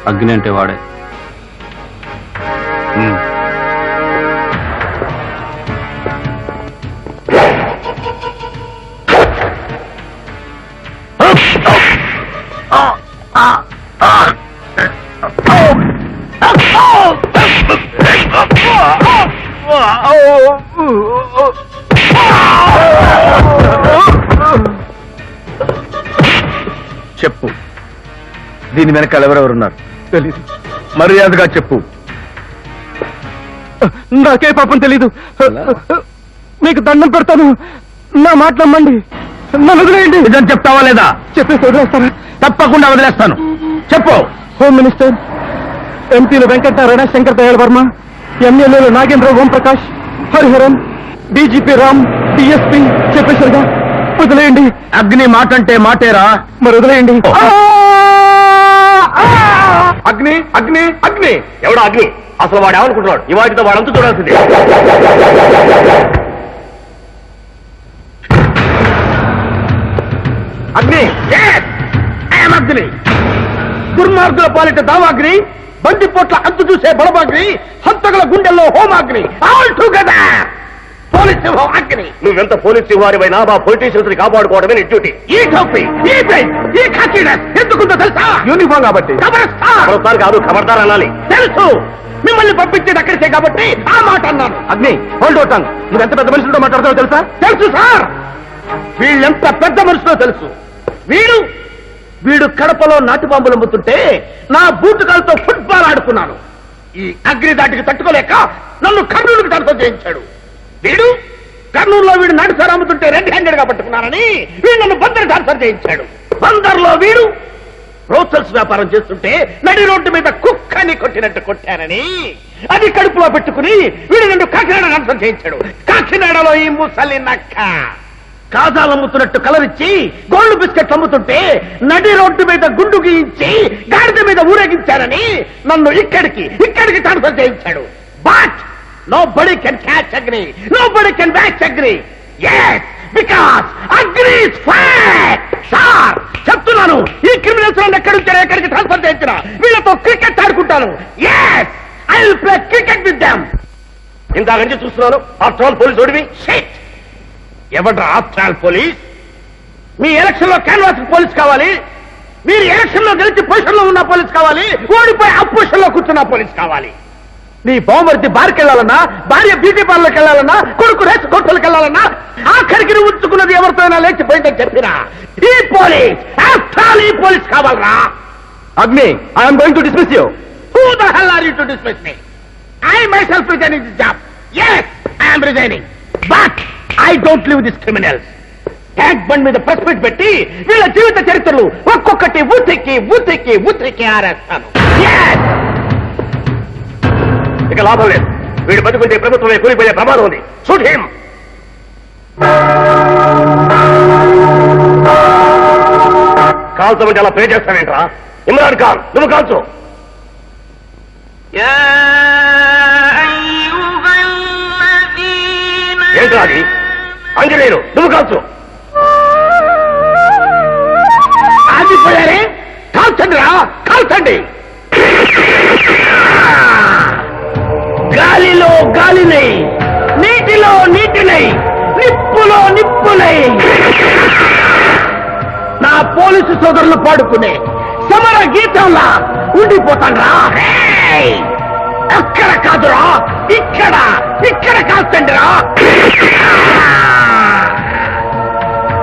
అగ్ని అంటే వాడే. చెప్పు, దీని వెనకాల ఎవరెవరున్నారు? తెలీదు. మర్యాదగా చెప్పు. నాకే పాపం తెలీదు. మీకు దండం పెడతాను, నా మాట నమ్మండి. నన్ను వదిలేయండి. నిజం చెప్తావా లేదా? చెప్పేసి వదిలేస్తారా? తప్పకుండా వదిలేస్తాను. చెప్పు. హోమ్ మినిస్టర్, ఎంపీలు వెంకటనారాయణ, శంకర్ దయాళ్ వర్మ, ఎమ్మెల్యేలు నాగేంద్ర, ఓంప్రకాష్, హరిహరన్, డీజీపీ రామ్, డిఎస్పీ చెప్పేసరిగా వదిలేయండి. అగ్ని మాట అంటే మాటేరా? మరి వదిలేయండి. అగ్ని అగ్ని అగ్ని. ఎవడా అగ్ని? అసలు వాడు ఏమనుకుంటున్నాడు? ఈ వాటితో వాడంతా చూడాల్సింది. అగ్ని అగ్ని, దుర్మార్గుల పాలిట దావాగ్ని, బందిపోట్ల అంతు చూసే బలమాగ్ని, హంతకుల గుండెల్లో హోమాగ్ని, ఆల్ టుగెదర్ పోలీసు అగ్ని. నువ్వెంత పోలీసు వారివైనా మా పొలిటీషియన్స్ కాపాడుకోవడమే నీ డ్యూటీ. ఈ టోపీ, ఈ పెయింట్, ఈ ఖాకీనెస్ ఎందుకుందో తెలుసా? యూనిఫామ్ కాబట్టి. ఖబర్దార్ కాదు, ఖబర్దార్ అనాలి. తెలుసు, మిమ్మల్ని పంపించేది అక్కడికే కాబట్టి ఆ మాట అన్నాను. అగ్ని, హోల్డ్ అవుట్ టంగ్. నువ్వెంత పెద్ద మనుషులతో మాట్లాడతావో తెలుసా? తెలుసు సార్, వీళ్ళెంత పెద్ద మనుషులో తెలుసు. వీడు కడపలో నాటు బాంబులు అమ్ముతుంటే నా బూటు కాలుతో ఫుట్బాల్ ఆడుకున్నాను. ఈ అగ్ని దాటికి తట్టుకోలేక నన్ను కర్నూలుకి ట్రాన్స్ఫర్ చేయించాడు. వీడు కర్నూలులో వీడు నాటుసారి అమ్ముతుంటే రెడ్ హ్యాండెడ్ గా పట్టుకున్నానని వీడు నన్ను బందర్ ట్రాన్స్ఫర్ చేయించాడు. బందర్లో వీడు రోచల్స్ వ్యాపారం చేస్తుంటే నడి రోడ్డు మీద కుక్కని కొట్టినట్టు కొట్టానని అది కడుపులో పెట్టుకుని వీడు నన్ను కాకినాడ ట్రాన్స్ఫర్ చేయించాడు. కాకినాడలో ఈ ముసలి నక్క కాజాలు అమ్ముతున్నట్టు కలరిచ్చి గోల్డ్ బిస్కెట్ అమ్ముతుంటే నడి రోడ్డు మీద గుండు గీయించి గాడిద మీద ఊరేగించారని నన్ను ఇక్కడికి ట్రాన్స్ఫర్ చేయించాడు. But nobody can catch Agni, nobody can match Agni. Yes, because Agni is fire. Sir చెప్తున్నాను, ఈ క్రిమినల్స్ ఎక్కడికి ట్రాన్స్ఫర్ చేయించిన వీళ్ళతో cricket ఆడుకుంటాను. Yes, I will play cricket with them. ఇందాక నుంచి చూస్తున్నాను, ఆఫ్టర్ ఆల్ పోలీస్ ఓడివి. షిట్, ఎవడ్రా ఆఫ్టర్ ఆల్ పోలీస్? మీ ఎలక్షన్ లో క్యాన్వాస్ పోలీస్ కావాలి, మీరు ఎలక్షన్ లో గెలిచి పొజిషన్ లో ఉన్న పోలీస్ కావాలి, ఓడిపోయి అపోజిషన్ లో కూర్చున్న పోలీస్ కావాలి. నీ బాంబర్తి బార్కి వెళ్ళాలన్నా, భార్య బ్యూటీ పార్లర్కి వెళ్ళాలన్నా, కొడుకు రేస్ కోర్టులకు వెళ్ళాలన్నా, ఆఖరికి నువ్వు ఉంచుకున్నది ఎవరితోనైనా లేచిపోయిందని చెప్పినా ఈ పోలీస్ ఆఫ్టర్ ఆల్ ఈ పోలీస్ కావాలరా. Agni, I'm going to dismiss you. Who the hell are you to dismiss me? I myself resigning this job. yes, I am resigning, but I don't live this criminals. Tank bund మీద press meet పెట్టి వీళ్ళ జీవిత చరిత్రలు ఒక్కొక్కటి ఉతికి ఆరేస్తాను. ఇక లాభం లేదు, వీడు బతుకుంటే ప్రభుత్వమే కూలిపోయే ప్రమాదం ఉంది. Shoot him. కాల్చమంటే అలా ప్రే చేస్తావేంట్రా? ఇమ్రాన్ ఖాన్, నువ్వు కాల్చు. ఏంట్రా అది? ఆంజనేయులు, నువ్వు కాల్చు. ఆగిపోయారే, కాల్చండి రా, కాల్చండి. గాలిలో గాలినై, నీటిలో నీటినై, నిప్పులో నిప్పునై నా పోలీసు సోదరులు పాడుకునే సమర గీతంలా ఉండిపోతాన్రా. అక్కడ కాదురా, ఇక్కడ కాల్చండి రా.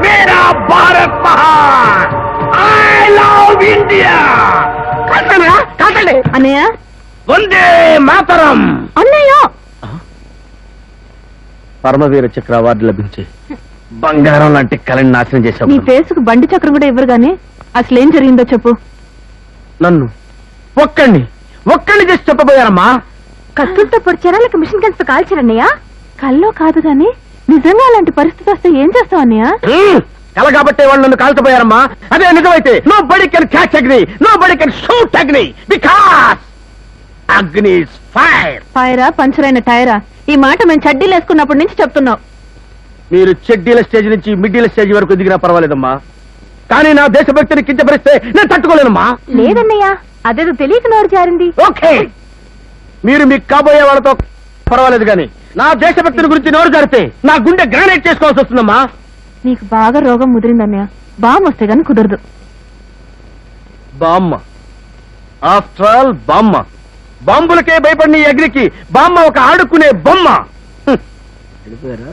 మేరా భారత్ మహాన్, ఐ లవ్ ఇండియా. కాల్చండి అన్నయ్య. వందే మాతరం. అన్నయ్య, పరమవీర చక్ర అవార్డు లభించి బంగారం లాంటి కళని నాశనం చేశావు. నీ ఫేసుకు బండి చక్రం కూడా ఇవ్వరు గానీ అసలేం జరిగిందో చెప్పు. నన్ను ఒక్కడిని చేసి చెప్పబోయారమ్మా. కత్తులతో పొడిచారా లేక మిషన్ గన్స్ తో కాల్చారన్నయ్య? కల్లో కాదు గాని నిజంగా అలాంటి పరిస్థితి వస్తే ఏం చేస్తావు అన్నయ్య? కల కాబట్టి వాళ్ళు నన్ను కాల్చబోయారమ్మా. అదే నిజమైతే nobody can catch Agni, nobody can shoot Agni, because Agni is fire. ఫైరా పంచరైన టైరా? ఈ మాట మేము చడ్డీలు వేసుకున్నప్పటి నుంచి చెప్తున్నావు. మీరు చెడ్డీల స్టేజ్ నుంచి మిడ్డీల స్టేజ్ వరకు దిగినా పర్వాలేదమ్మా, కానీ నా దేశభక్తిని కించపరిస్తే నేను తట్టుకోలేనమ్మా. లేదన్నయ్య, అదేదో తెలియక నోరు జారింది. ఓకే, మీరు మీకు కాబోయే వాళ్ళతో పర్వాలేదు కానీ నా దేశభక్తిని గురించి నోరు జారితే నా గుండె గ్రానైట్ చేసుకోవాల్సి వస్తుందమ్మా. నీకు బాగా రోగం ముదిరిందన్నయ్య, బాంబు వస్తే గాని కుదరదు. బామ్మ, ఆఫ్టర్ ఆల్ బామ్మ. బాంబులకే భయపడిన ఈ అగ్నికి బామ్మ ఒక ఆడుకునే బొమ్మ. వెళ్ళిపోయారా?